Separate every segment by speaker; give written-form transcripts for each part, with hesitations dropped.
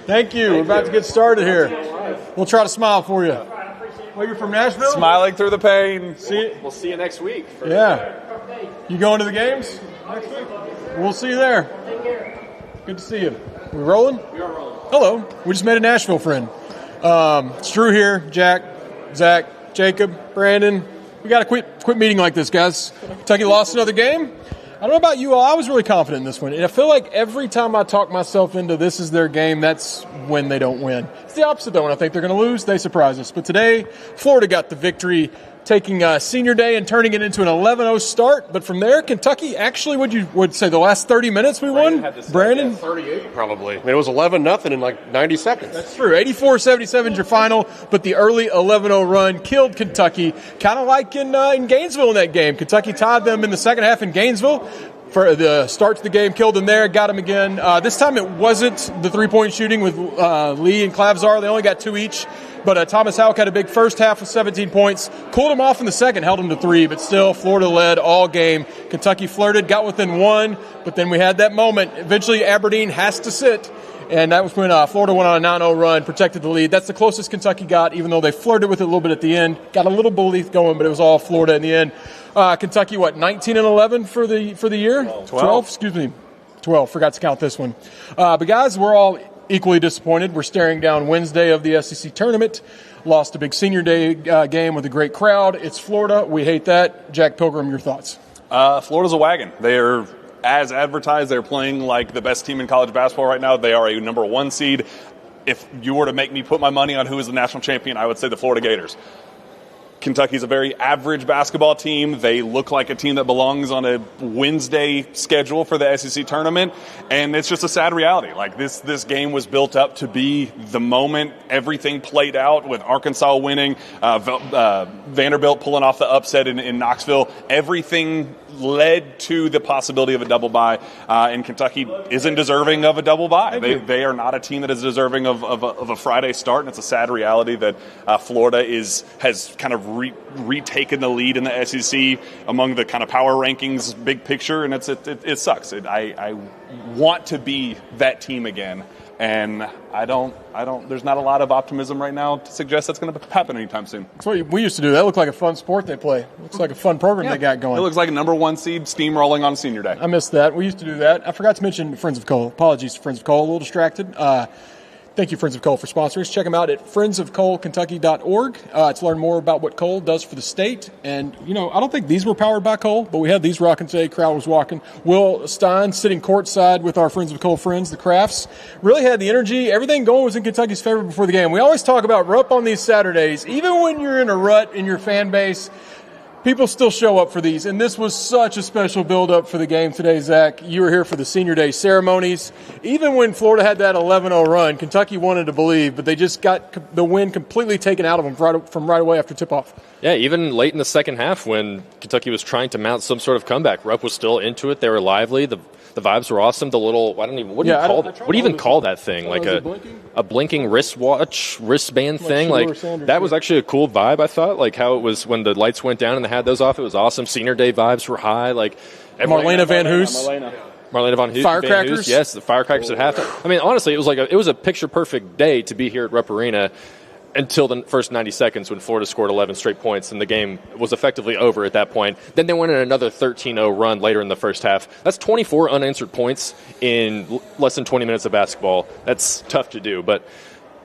Speaker 1: Thank you. We're about to get started here. We'll try to smile for you. Well, you're from Nashville?
Speaker 2: Smiling through the pain.
Speaker 3: We'll see you next week.
Speaker 1: You going to the games next week? We'll see you there. Good to see you. We rolling?
Speaker 3: We are rolling.
Speaker 1: Hello. We just met a Nashville friend. It's Drew here, Jack, Zack, Jacob, Brandon. We got to quit meeting like this, guys. Kentucky lost another game. I don't know about you all. I was really confident in this one. And I feel like every time I talk myself into this is their game, that's when they don't win. It's the opposite, though. When I think they're going to lose, they surprise us. But today, Florida got the victory, taking Senior Day and turning it into an 11-0 start. But from there, Kentucky actually, would say the last 30 minutes we won? Brandon?
Speaker 3: 38 probably. I mean, it was 11-0 in like 90 seconds.
Speaker 1: That's true. 84-77 is your final, but the early 11-0 run killed Kentucky, kind of like in Gainesville in that game. Kentucky tied them in the second half in Gainesville. For the start to the game, killed them there, got them again. This time it wasn't the three-point shooting with Lee and Clavzar. They only got 2 each. But Thomas Houck had a big first half with 17 points. Cooled him off in the second, held him to 3. But still, Florida led all game. Kentucky flirted, got within 1. But then we had that moment. Eventually, Aberdeen has to sit. And that was when Florida went on a 9-0 run, protected the lead. That's the closest Kentucky got, even though they flirted with it a little bit at the end. Got a little belief going, but it was all Florida in the end. Kentucky, 19-11 for the year? 12. Excuse me. 12. Forgot to count this one. But, guys, we're all equally disappointed. We're staring down Wednesday of the SEC tournament. Lost a big Senior Day game with a great crowd. It's Florida. We hate that. Jack Pilgrim, your thoughts?
Speaker 2: Florida's a wagon. They're, as advertised, they're playing like the best team in college basketball right now. They are a number 1 seed. If you were to make me put my money on who is the national champion, I would say the Florida Gators. Kentucky's a very average basketball team. They look like a team that belongs on a Wednesday schedule for the SEC tournament, and it's just a sad reality. Like this game was built up to be the moment. Everything played out with Arkansas winning, Vanderbilt pulling off the upset in Knoxville. Everything led to the possibility of a double bye, and Kentucky isn't deserving of a double bye. They are not a team that is deserving of a Friday start, and it's a sad reality that Florida has kind of retaken the lead in the SEC among the kind of power rankings, big picture, and it sucks. I want to be that team again, and I don't. There's not a lot of optimism right now to suggest that's going to happen anytime soon.
Speaker 1: That's what we used to do. That looked like a fun sport they play. Looks like a fun program they got going.
Speaker 2: It looks like a number 1 seed steamrolling on Senior Day.
Speaker 1: I missed that. We used to do that. I forgot to mention Friends of Cole. Apologies to Friends of Cole. A little distracted. Thank you, Friends of Cole, for sponsoring us. Check them out at friendsofcolekentucky.org to learn more about what Cole does for the state. And, I don't think these were powered by Cole, but we had these rocking today. Crowd was walking. Will Stein sitting courtside with our Friends of Cole friends, the Crafts. Really had the energy. Everything going was in Kentucky's favor before the game. We always talk about we're up on these Saturdays. Even when you're in a rut in your fan base, people still show up for these, and this was such a special build-up for the game today, Zach. You were here for the Senior Day ceremonies. Even when Florida had that 11-0 run, Kentucky wanted to believe, but they just got the win completely taken out of them from right away after tip-off.
Speaker 3: Yeah, even late in the second half when Kentucky was trying to mount some sort of comeback, Rupp was still into it. They were lively. The vibes were awesome. The little, what do you even call that thing? Like a blinking wristband thing. Like that was actually a cool vibe, I thought. Like how it was when the lights went down and they had those off. It was awesome. Senior Day vibes were high. Like
Speaker 1: Marlena Van Hoos.
Speaker 3: Marlena Van Hoos.
Speaker 1: Firecrackers.
Speaker 3: Van Hoos, yes, the firecrackers at halftime. I mean, honestly, it was a picture-perfect day to be here at Rupp Arena until the first 90 seconds when Florida scored 11 straight points and the game was effectively over at that point. Then they went in another 13-0 run later in the first half. That's 24 unanswered points in less than 20 minutes of basketball. That's tough to do. But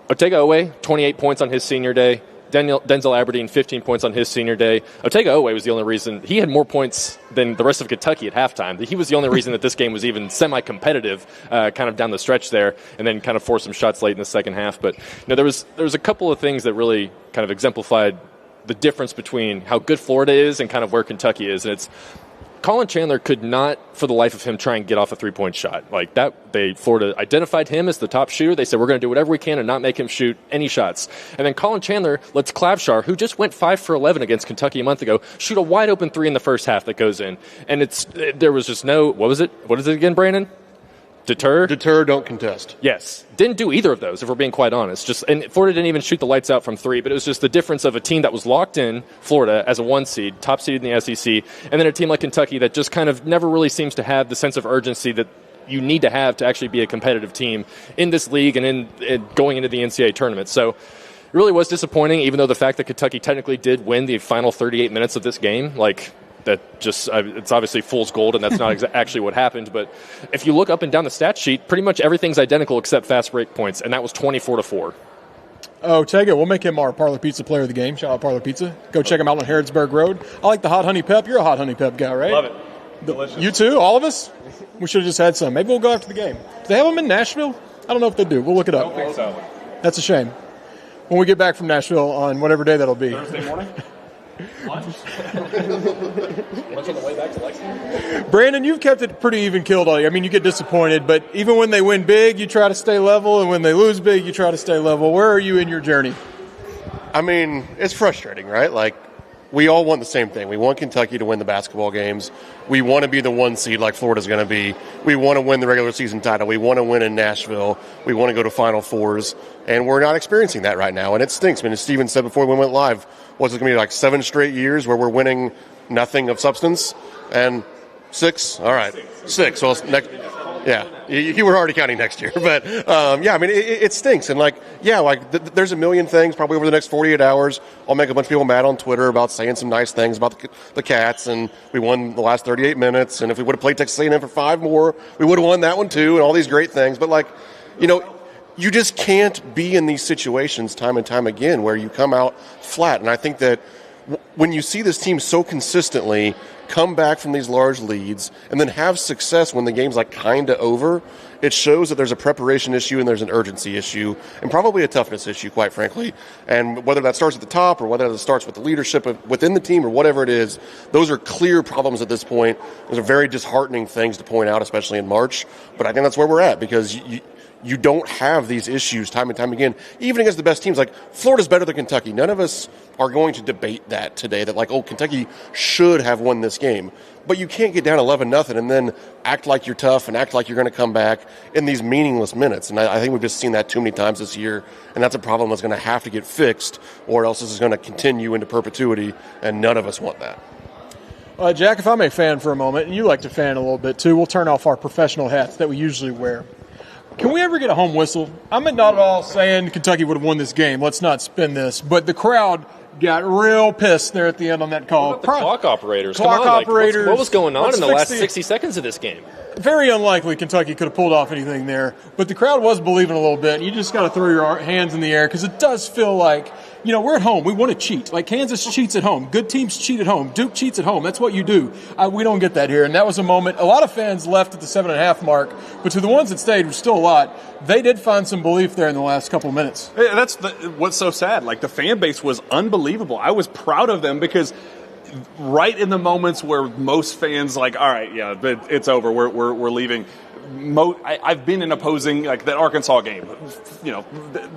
Speaker 3: Otega-Oweh, 28 points on his Senior Day. Denzel Aberdeen, 15 points on his Senior Day. Otega-Oweh was the only reason. He had more points than the rest of Kentucky at halftime. He was the only reason that this game was even semi-competitive kind of down the stretch there, and then kind of forced some shots late in the second half. But there was a couple of things that really kind of exemplified the difference between how good Florida is and kind of where Kentucky is. And it's Colin Chandler could not, for the life of him, try and get off a three-point shot. Like that, Florida identified him as the top shooter. They said, we're going to do whatever we can and not make him shoot any shots. And then Colin Chandler lets Clavzar, who just went 5 for 11 against Kentucky a month ago, shoot a wide-open three in the first half that goes in. And there was just no, what was it? What is it again, Brandon? Deter,
Speaker 4: don't contest.
Speaker 3: Yes. Didn't do either of those, if we're being quite honest. And Florida didn't even shoot the lights out from three, but it was just the difference of a team that was locked in, Florida, as a 1 seed, top seed in the SEC, and then a team like Kentucky that just kind of never really seems to have the sense of urgency that you need to have to actually be a competitive team in this league and in going into the NCAA tournament. So it really was disappointing, even though the fact that Kentucky technically did win the final 38 minutes of this game, like that just it's obviously fool's gold, and that's not actually what happened. But if you look up and down the stat sheet, pretty much everything's identical except fast break points, and that was 24-4.
Speaker 1: Oh, Tega, we'll make him our Parlor Pizza player of the game. Shout out Parlor Pizza. Go check him out on Harrodsburg Road. I like the hot honey pep. You're a hot honey pep guy, right?
Speaker 2: Love it. Delicious.
Speaker 1: You too? All of us? We should have just had some. Maybe we'll go after the game. Do they have them in Nashville? I don't know if they do. We'll look it up.
Speaker 2: I don't think so.
Speaker 1: That's a shame. When we get back from Nashville on whatever day that'll be.
Speaker 2: Thursday morning?
Speaker 3: Lunch on the way back to Lexington?
Speaker 1: Brandon, you've kept it pretty even killed all year. I mean, you get disappointed, but even when they win big, you try to stay level, and when they lose big, you try to stay level. Where are you in your journey?
Speaker 4: I mean, it's frustrating, right? Like, we all want the same thing. We want Kentucky to win the basketball games. We want to be the 1 seed like Florida's going to be. We want to win the regular season title. We want to win in Nashville. We want to go to Final Fours. And we're not experiencing that right now. And it stinks. I mean, as Steven said before we went live, what's it going to be, like 7 straight years where we're winning nothing of substance? And 6? All right. 6. Well, next. Yeah, you were already counting next year. But, yeah, I mean, it stinks. And, there's a million things probably over the next 48 hours. I'll make a bunch of people mad on Twitter about saying some nice things about the Cats, and we won the last 38 minutes. And if we would have played Texas A&M for 5 more, we would have won that one too, and all these great things. But, you just can't be in these situations time and time again where you come out flat. And I think that when you see this team so consistently come back from these large leads and then have success when the game's kind of over, it shows that there's a preparation issue and there's an urgency issue and probably a toughness issue, quite frankly. And whether that starts at the top or whether that starts with the leadership within the team or whatever it is, those are clear problems at this point. Those are very disheartening things to point out, especially in March. But I think that's where we're at, because you don't have these issues time and time again, even against the best teams. Like, Florida's better than Kentucky. None of us are going to debate that today, that Kentucky should have won this game. But you can't get down 11-0 and then act like you're tough and act like you're going to come back in these meaningless minutes. And I think we've just seen that too many times this year, and that's a problem that's going to have to get fixed, or else this is going to continue into perpetuity, and none of us want that.
Speaker 1: Jack, if I may fan for a moment, and you like to fan a little bit too, we'll turn off our professional hats that we usually wear. Can we ever get a home whistle? I'm not at all saying Kentucky would have won this game. Let's not spin this. But the crowd got real pissed there at the end on that call.
Speaker 3: What about the clock operators?
Speaker 1: Clock operators.
Speaker 3: What was going on in the last 60 seconds of this game?
Speaker 1: Very unlikely Kentucky could have pulled off anything there. But the crowd was believing a little bit. You just got to throw your hands in the air, because it does feel like, we're at home. We want to cheat. Like, Kansas cheats at home. Good teams cheat at home. Duke cheats at home. That's what you do. We don't get that here. And that was a moment. A lot of fans left at the 7.5 mark, but to the ones that stayed, which still a lot, they did find some belief there in the last couple of minutes.
Speaker 2: Yeah, that's what's so sad. The fan base was unbelievable. I was proud of them, because right in the moments where most fans all right, yeah, it's over, we're leaving. I've been in opposing, that Arkansas game.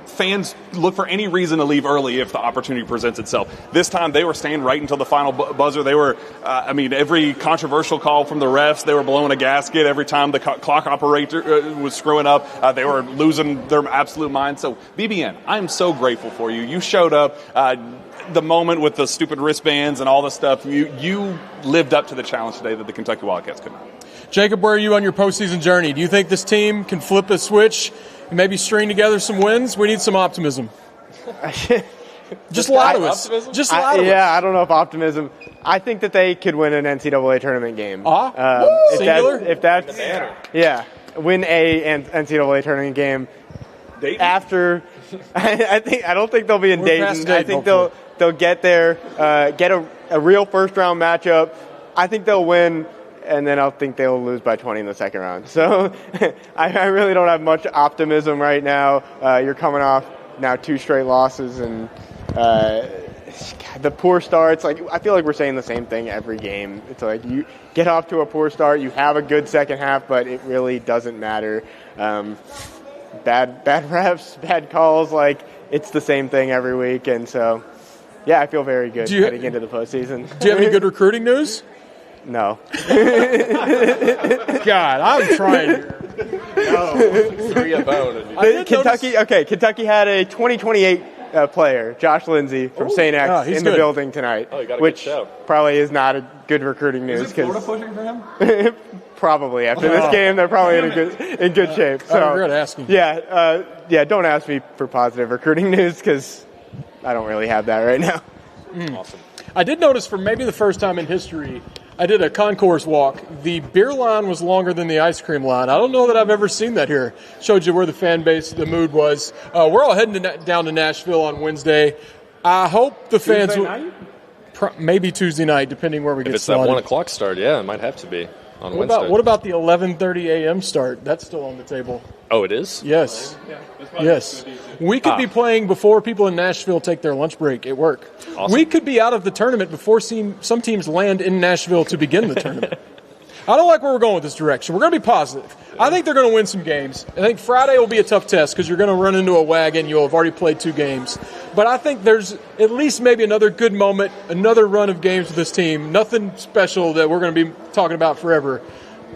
Speaker 2: Fans look for any reason to leave early if the opportunity presents itself. This time they were staying right until the final buzzer. They were, every controversial call from the refs, they were blowing a gasket. Every time the clock operator was screwing up, they were losing their absolute mind. So, BBN, I'm so grateful for you. You showed up. The moment with the stupid wristbands and all the stuff, you lived up to the challenge today that the Kentucky Wildcats could not.
Speaker 1: Jacob, where are you on your postseason journey? Do you think this team can flip a switch and maybe string together some wins? We need some optimism. Just lie to us. Just lie to us.
Speaker 5: Yeah, I don't know if optimism. I think that they could win an NCAA tournament game.
Speaker 1: Singular?
Speaker 5: If that's yeah, win a NCAA tournament game.
Speaker 2: Dayton?
Speaker 5: After, I don't think they'll be in Dayton. I think they'll get there, get a real first round matchup. I think they'll win. And then I think they'll lose by 20 in the second round. So I really don't have much optimism right now. You're coming off now 2 straight losses, and the poor starts. I feel like we're saying the same thing every game. It's like you get off to a poor start, you have a good second half, but it really doesn't matter. Bad refs, bad calls. It's the same thing every week. And so, yeah, I feel very good heading into the postseason.
Speaker 1: Do you have any good recruiting news?
Speaker 5: No.
Speaker 1: God, I'm trying here.
Speaker 3: No. 3 a bone.
Speaker 5: Kentucky had a 2028 player, Josh Lindsay from St. X, in the building tonight,
Speaker 3: you got a
Speaker 5: which
Speaker 3: good show.
Speaker 5: Probably is not a good recruiting news.
Speaker 2: Is Florida pushing for him?
Speaker 5: Probably after this game, they're probably in good shape. So
Speaker 1: I regret asking.
Speaker 5: Yeah. Don't ask me for positive recruiting news because I don't really have that right now.
Speaker 3: Awesome.
Speaker 1: I did notice for maybe the first time in history, I did a concourse walk. The beer line was longer than the ice cream line. I don't know that I've ever seen that here. Showed you where the fan base, the mood was. We're all heading down to Nashville on Wednesday. I hope the fans will. Maybe Tuesday night, depending where we get started.
Speaker 3: If it's that 1 o'clock start, yeah, it might have to be on Wednesday.
Speaker 1: What about the 11:30 a.m. start? That's still on the table.
Speaker 3: Oh, it is?
Speaker 1: Yes. Yes. We could be playing before people in Nashville take their lunch break at work.
Speaker 3: Awesome.
Speaker 1: We could be out of the tournament before some teams land in Nashville to begin the tournament. I don't like where we're going with this direction. We're going to be positive. I think they're going to win some games. I think Friday will be a tough test because you're going to run into a wagon. You'll have already played 2 games. But I think there's at least maybe another good moment, another run of games with this team. Nothing special that we're going to be talking about forever.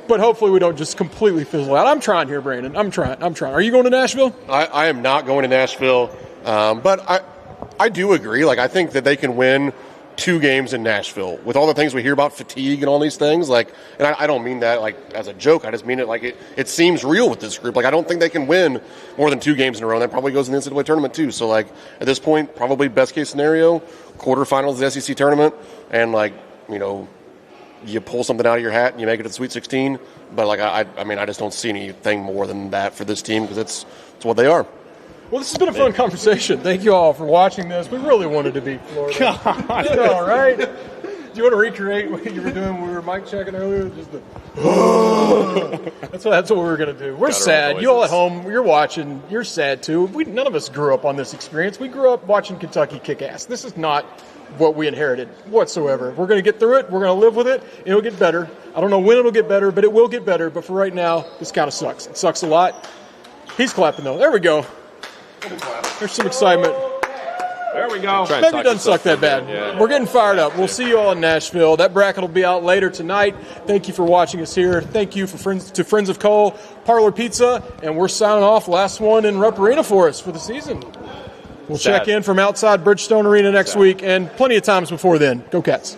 Speaker 1: But hopefully we don't just completely fizzle out. I'm trying here, Brandon. I'm trying. Are you going to Nashville?
Speaker 4: I am not going to Nashville. But I do agree. Like, I think that they can win 2 games in Nashville with all the things we hear about fatigue and all these things. Like, and I don't mean that like as a joke. I just mean it like it seems real with this group. Like, I don't think they can win more than 2 games in a row. And that probably goes in the NCAA tournament too. So like at this point, probably best case scenario, quarterfinals of the SEC tournament, and like, you know, you pull something out of your hat and you make it to the Sweet 16. But like I mean, I just don't see anything more than that for this team because it's what they are.
Speaker 1: Well, this has been a fun conversation. Thank you all for watching this. We really wanted to beat Florida. All right. Do you want to recreate what you were doing when we were mic checking earlier? Just that's what we were going to do. We're sad. You all at home, you're watching. You're sad too. None of us grew up on this experience. We grew up watching Kentucky kick ass. This is not what we inherited whatsoever. We're going to get through it. We're going to live with it. It'll get better. I don't know when it'll get better, but it will get better. But for right now, this kind of sucks. It sucks a lot. He's clapping though. There we go. There's some excitement.
Speaker 2: There we go.
Speaker 1: Maybe it doesn't suck that bad.
Speaker 3: Yeah.
Speaker 1: We're getting fired up. We'll see you all in Nashville. That bracket will be out later tonight. Thank you for watching us here. Thank you to Friends of Cole, Parlor Pizza, and we're signing off. Last one in Rupp Arena for us for the season. We'll check in from outside Bridgestone Arena next week and plenty of times before then. Go Cats.